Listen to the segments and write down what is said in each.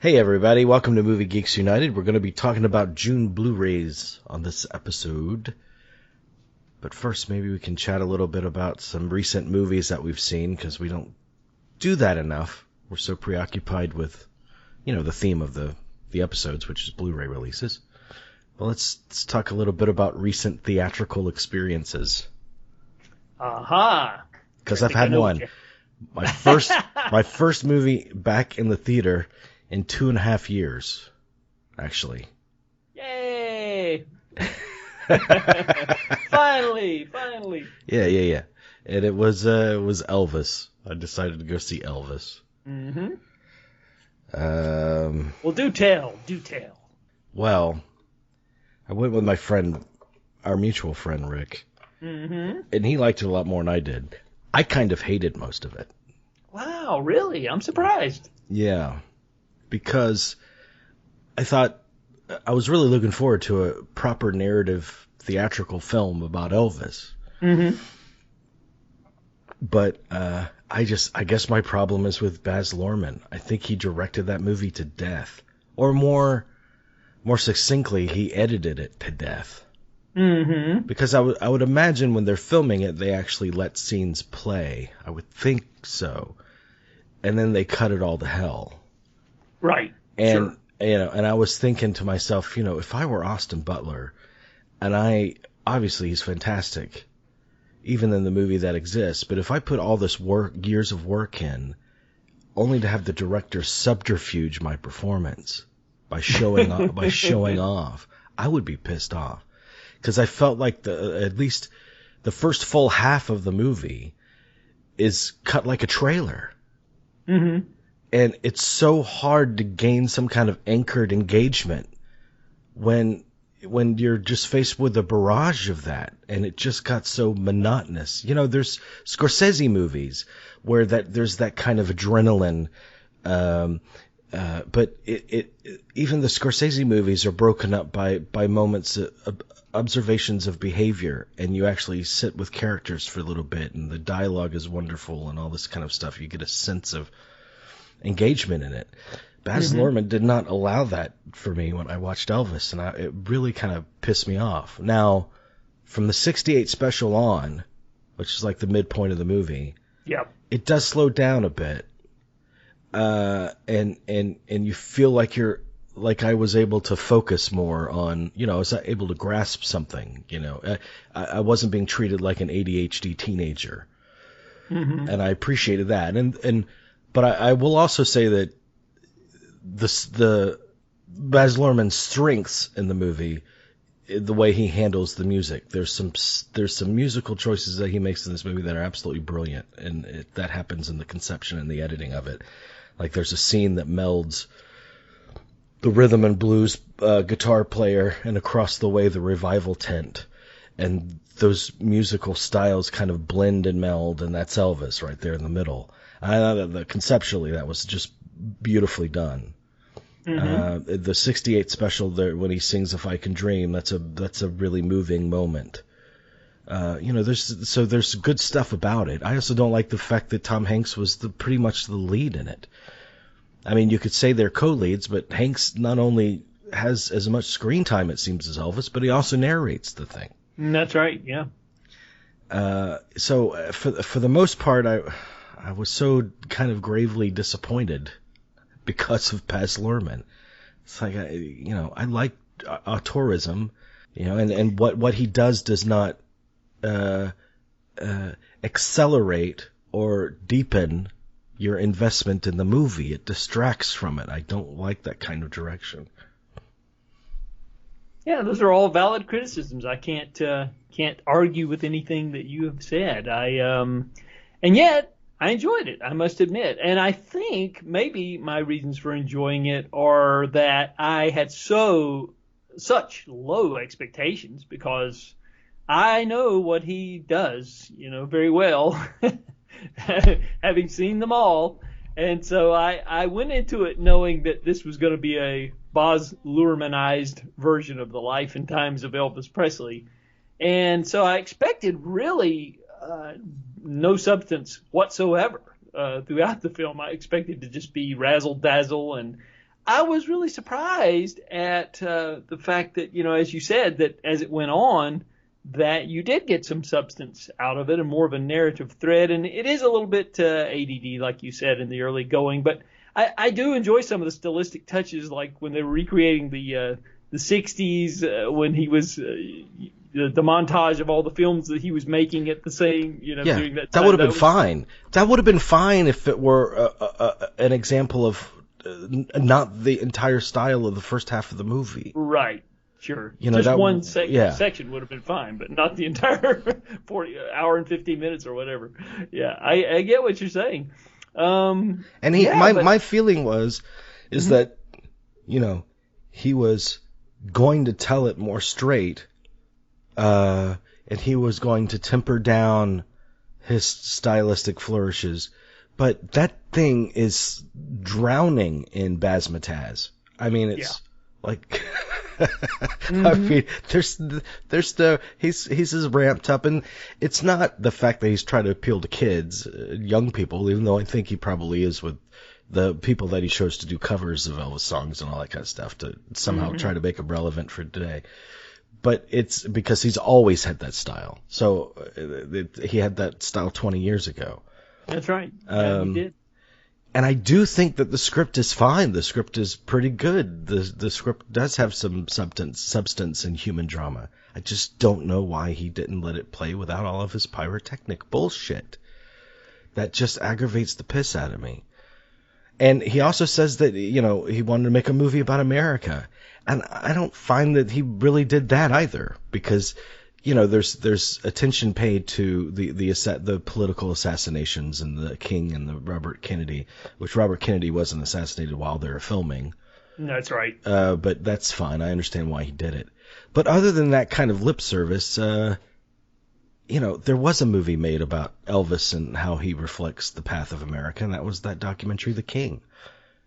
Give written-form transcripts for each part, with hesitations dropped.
Hey everybody, welcome to Movie Geeks United. We're going to be talking about June Blu-rays on this episode. But first, maybe we can chat a little bit about some recent movies that we've seen, because we don't do that enough. We're so preoccupied with, the theme of the episodes, which is Blu-ray releases. Well, let's talk a little bit about recent theatrical experiences. Aha! Because I've had one. My first movie back in the theater in 2.5 years, actually. Yay! Finally! Yeah. And it was Elvis. I decided to go see Elvis. Mm-hmm. Well, do tell. Well, I went with my friend, our mutual friend, Rick. Mm-hmm. And he liked it a lot more than I did. I kind of hated most of it. Wow, really? I'm surprised. Yeah. Because I thought I was really looking forward to a proper narrative theatrical film about Elvis. Mm-hmm. But I guess my problem is with Baz Luhrmann. I think he directed that movie to death. Or more succinctly, he edited it to death. Mm-hmm. Because I would imagine when they're filming it, they actually let scenes play. I would think so. And then they cut it all to hell. Right. And, sure. And I was thinking to myself, if I were Austin Butler, and obviously he's fantastic, even in the movie that exists, but if I put all this years of work in, only to have the director subterfuge my performance by showing off, I would be pissed off. Because I felt like at least the first full half of the movie is cut like a trailer. Mm-hmm. And it's so hard to gain some kind of anchored engagement when you're just faced with a barrage of that, and it just got so monotonous. There's Scorsese movies where there's that kind of adrenaline, but even the Scorsese movies are broken up by moments of observations of behavior, and you actually sit with characters for a little bit, and the dialogue is wonderful and all this kind of stuff. You get a sense of engagement in it. Baz Luhrmann did not allow that for me when I watched Elvis, and it really kind of pissed me off. Now, from the 68 special on, which is like the midpoint of the movie, yep, it does slow down a bit, and you feel like I was able to focus more on, I was able to grasp something, I wasn't being treated like an ADHD teenager, and I appreciated that, but I will also say that the Baz Luhrmann's strengths in the movie, the way he handles the music. There's some musical choices that he makes in this movie that are absolutely brilliant, and that happens in the conception and the editing of it. Like there's a scene that melds the rhythm and blues guitar player and across the way the revival tent, and those musical styles kind of blend and meld, and that's Elvis right there in the middle. I thought that conceptually that was just beautifully done. Mm-hmm. The 68 special there when he sings "If I Can Dream," that's a really moving moment. There's good stuff about it. I also don't like the fact that Tom Hanks was pretty much the lead in it. I mean, you could say they're co-leads, but Hanks not only has as much screen time, it seems, as Elvis, but he also narrates the thing. That's right, yeah. So for the most part, I was so kind of gravely disappointed because of Baz Luhrmann. It's like, I like auteurism, and what he does not accelerate or deepen your investment in the movie. It distracts from it. I don't like that kind of direction. Yeah, those are all valid criticisms. I can't argue with anything that you have said. And yet I enjoyed it, I must admit. And I think maybe my reasons for enjoying it are that I had such low expectations, because I know what he does, very well, having seen them all. And so I went into it knowing that this was going to be a Baz Luhrmannized version of the life and times of Elvis Presley. And so I expected really no substance whatsoever throughout the film. I expected to just be razzle-dazzle, and I was really surprised at the fact that, as you said, that as it went on, that you did get some substance out of it and more of a narrative thread. And it is a little bit ADD, like you said, in the early going. But I do enjoy some of the stylistic touches, like when they were recreating the 60s, when he was the montage of all the films that he was making at the same, during that time. That would have been fine. That would have been fine if it were an example of not the entire style of the first half of the movie. Right. Sure. Just one section would have been fine, but not the entire 40 hour and 15 minutes or whatever. Yeah, I get what you're saying. My feeling is that, he was going to tell it more straight, and he was going to temper down his stylistic flourishes. But that thing is drowning in Bazmataz. I mean, it's like, I mean, he's as ramped up, and it's not the fact that he's trying to appeal to kids, young people, even though I think he probably is with the people that he chose to do covers of Elvis songs and all that kind of stuff to somehow try to make them relevant for today. But it's because he's always had that style. So he had that style 20 years ago. That's right. Yeah, he did. And I do think that the script is fine. The script is pretty good. The script does have some substance and human drama. I just don't know why he didn't let it play without all of his pyrotechnic bullshit. That just aggravates the piss out of me. And he also says that, he wanted to make a movie about America. And I don't find that he really did that either, because there's attention paid to the political assassinations and the King and the Robert Kennedy, which Robert Kennedy wasn't assassinated while they were filming. That's right. But that's fine. I understand why he did it. But other than that kind of lip service, there was a movie made about Elvis and how he reflects the path of America, and that was that documentary, The King.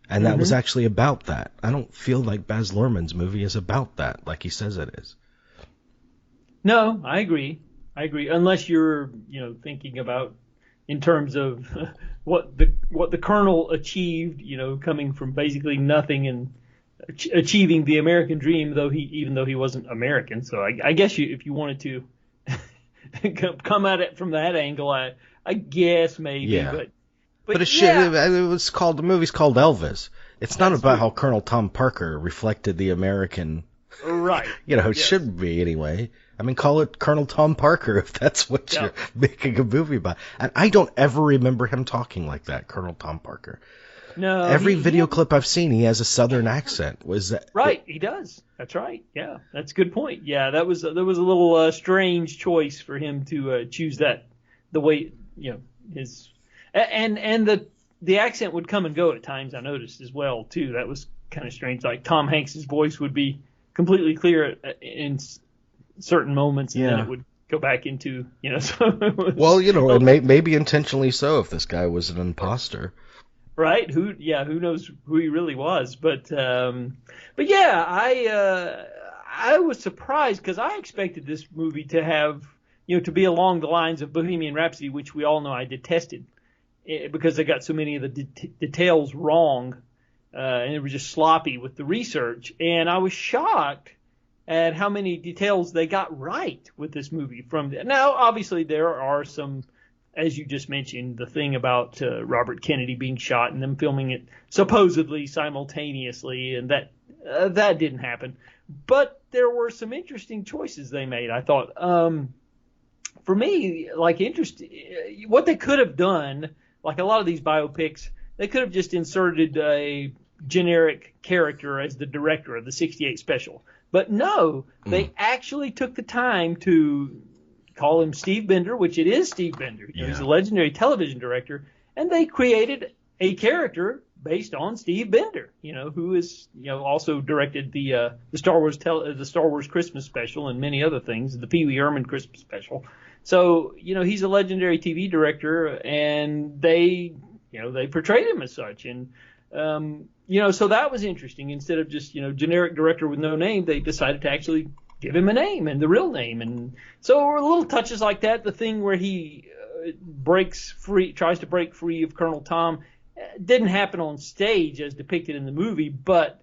And that was actually about that. I don't feel like Baz Luhrmann's movie is about that, like he says it is. No, I agree. Unless you're, thinking about in terms of what the Colonel achieved, coming from basically nothing and achieving the American dream, even though he wasn't American. So I guess if you wanted to come at it from that angle, I guess maybe. Yeah. But the movie's called Elvis. It's not about how Colonel Tom Parker reflected the American. Right. It shouldn't be anyway. I mean, call it Colonel Tom Parker if that's what you're making a movie about. And I don't ever remember him talking like that, Colonel Tom Parker. No. Every video clip I've seen, he has a Southern accent. Right, he does. That's right. Yeah, that's a good point. Yeah, there was a little strange choice for him to choose that the way his and the accent would come and go at times. I noticed as well too. That was kind of strange. Like Tom Hanks's voice would be completely clear in certain moments, and then it would go back into, and maybe intentionally so if this guy was an imposter. Right? Who knows who he really was? But I was surprised because I expected this movie to have, to be along the lines of Bohemian Rhapsody, which we all know I detested because they got so many of the details wrong, and it was just sloppy with the research. And I was shocked at how many details they got right with this movie. Now, obviously, there are some, as you just mentioned, the thing about Robert Kennedy being shot and them filming it supposedly simultaneously, and that didn't happen. But there were some interesting choices they made, I thought. For me, what they could have done, like a lot of these biopics, they could have just inserted a generic character as the director of the 68 special. But no, they actually took the time to call him Steve Bender, which it is Steve Bender. He's a legendary television director, and they created a character based on Steve Bender, who is, also directed the Star Wars Christmas special and many other things, the Pee Wee Herman Christmas special. So, he's a legendary TV director, and they portrayed him as such. And, so that was interesting. Instead of just, generic director with no name, they decided to actually give him a name and the real name. And so little touches like that, the thing where he tries to break free of Colonel Tom, didn't happen on stage as depicted in the movie, but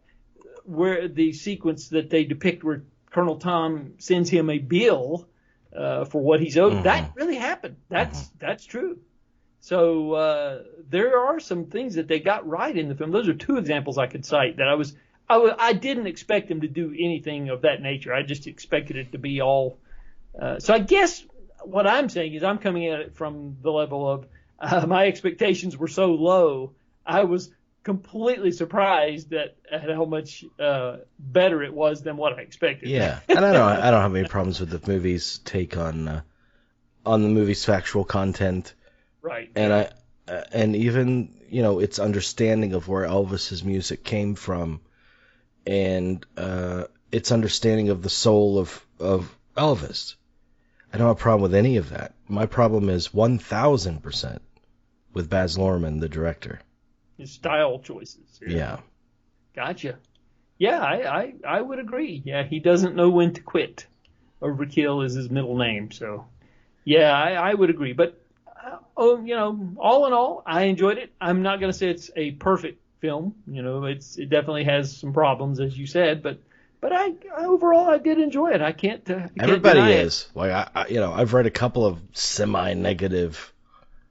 where the sequence that they depict where Colonel Tom sends him a bill for what he's owed, that really happened. That's true. So there are some things that they got right in the film. Those are two examples I could cite that I didn't expect them to do anything of that nature. I just expected it to be all. So I guess what I'm saying is I'm coming at it from the level of my expectations were so low. I was completely surprised at how much better it was than what I expected. Yeah, and I don't have any problems with the movie's take on the movie's factual content. Right. And and even its understanding of where Elvis's music came from, and its understanding of the soul of Elvis. I don't have a problem with any of that. My problem is 1,000% with Baz Luhrmann, the director. His style choices. Yeah. Gotcha. Yeah, I would agree. Yeah, he doesn't know when to quit. Overkill is his middle name, so yeah, I would agree. But all in all, I enjoyed it. I'm not going to say it's a perfect film. It definitely has some problems, as you said, but I overall I did enjoy it. I can't. Everybody deny is it. like I've read a couple of semi-negative.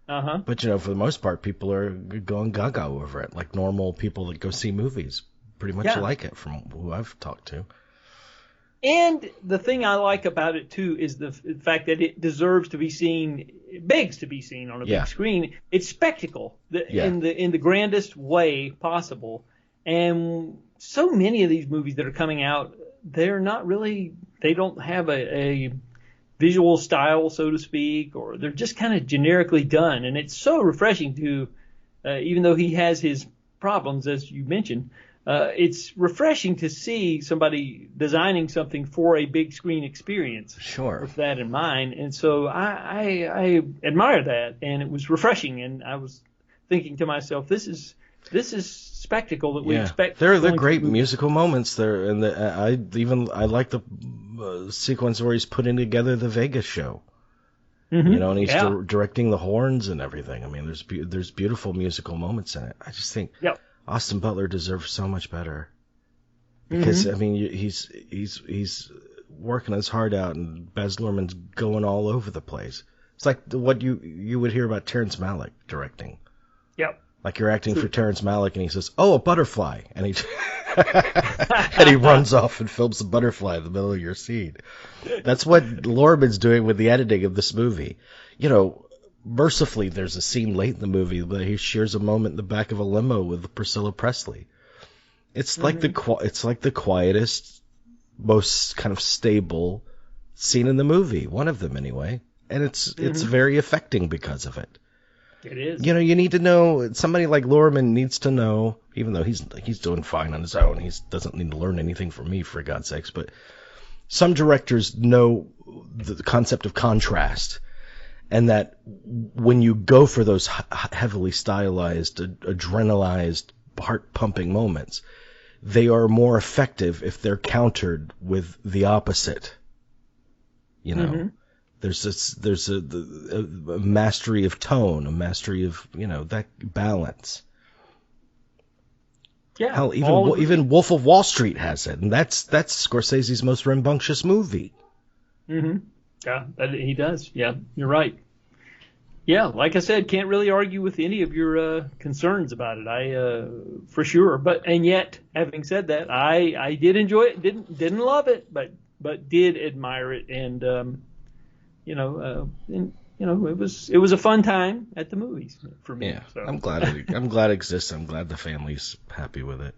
But for the most part, people are going gaga over it. Like normal people that go see movies, pretty much like it from who I've talked to. And the thing I like about it too is the fact that it deserves to be seen, begs to be seen on a big screen. It's spectacle in the grandest way possible. And so many of these movies that are coming out, they're not really, they don't have a visual style, so to speak, or they're just kind of generically done. And it's so refreshing to, even though he has his problems, as you mentioned, it's refreshing to see somebody designing something for a big screen experience. Sure. With that in mind. And so I admire that, and it was refreshing. And I was thinking to myself, this is spectacle that we expect. They're great musical moments there, and I like the sequence where he's putting together the Vegas show. And he's directing the horns and everything. I mean, there's beautiful musical moments in it. I just think Austin Butler deserves so much better because I mean he's working his heart out, and Baz Luhrmann's going all over the place. It's like what you would hear about Terrence Malick directing. Yep. Like you're acting for Terrence Malick, and he says, "Oh, a butterfly," and he and he runs off and films a butterfly in the middle of your scene. That's what Luhrmann's doing with the editing of this movie. Mercifully, there's a scene late in the movie where he shares a moment in the back of a limo with Priscilla Presley. It's like the quietest, most kind of stable scene in the movie, one of them anyway, and it's very affecting because of it. It is. You need to know, somebody like Luhrmann needs to know, even though he's doing fine on his own, he doesn't need to learn anything from me, for God's sakes, but some directors know the concept of contrast, and that when you go for those heavily stylized, adrenalized, heart-pumping moments, they are more effective if they're countered with the opposite. There's a mastery of tone, a mastery of that balance. Yeah. Hell, even Wolf of Wall Street has it, and that's Scorsese's most rambunctious movie. Yeah, he does. Yeah, you're right. Yeah, like I said, can't really argue with any of your concerns about it. For sure. And yet, having said that, I did enjoy it. Didn't love it, but did admire it, and it was a fun time at the movies for me. Yeah, so. I'm glad it exists. I'm glad the family's happy with it.